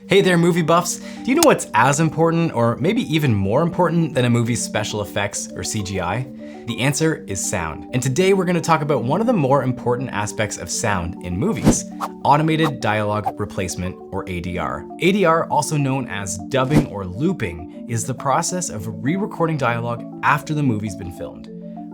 Hey there, movie buffs. Do you know what's as important, or maybe even more important than a movie's special effects or CGI? The answer is sound. And today we're gonna talk about one of the more important aspects of sound in movies, automated dialogue replacement, or ADR. ADR, also known as dubbing or looping, is the process of re-recording dialogue after the movie's been filmed.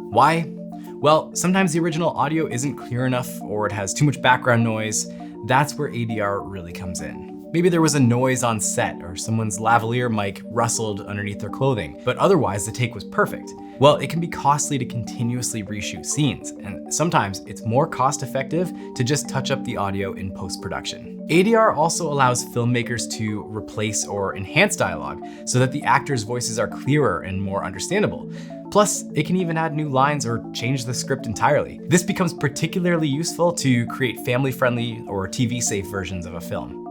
Why? Well, sometimes the original audio isn't clear enough or it has too much background noise. That's where ADR really comes in. Maybe there was a noise on set or someone's lavalier mic rustled underneath their clothing, but otherwise the take was perfect. Well, it can be costly to continuously reshoot scenes, and sometimes it's more cost-effective to just touch up the audio in post-production. ADR also allows filmmakers to replace or enhance dialogue so that the actors' voices are clearer and more understandable. Plus, it can even add new lines or change the script entirely. This becomes particularly useful to create family-friendly or TV-safe versions of a film.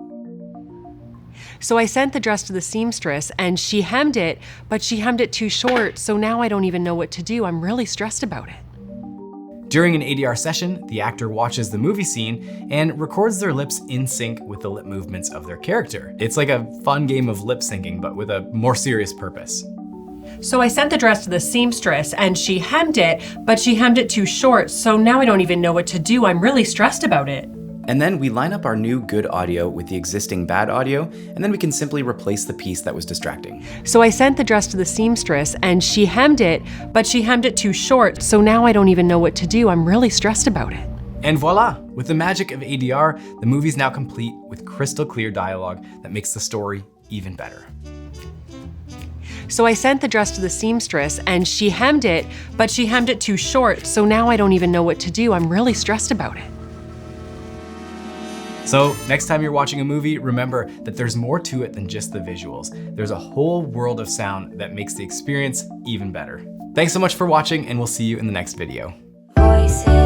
So I sent the dress to the seamstress and she hemmed it, but she hemmed it too short, so now I don't even know what to do. I'm really stressed about it. During an ADR session, the actor watches the movie scene and records their lips in sync with the lip movements of their character. It's like a fun game of lip syncing, but with a more serious purpose. So I sent the dress to the seamstress and she hemmed it, but she hemmed it too short, so now I don't even know what to do. I'm really stressed about it. And then we line up our new good audio with the existing bad audio, and then we can simply replace the piece that was distracting. So I sent the dress to the seamstress and she hemmed it, but she hemmed it too short, so now I don't even know what to do. I'm really stressed about it. And voila! With the magic of ADR, the movie's now complete with crystal clear dialogue that makes the story even better. So I sent the dress to the seamstress and she hemmed it, but she hemmed it too short, so now I don't even know what to do. I'm really stressed about it. So next time you're watching a movie, remember that there's more to it than just the visuals. There's a whole world of sound that makes the experience even better. Thanks so much for watching, and we'll see you in the next video. Voices.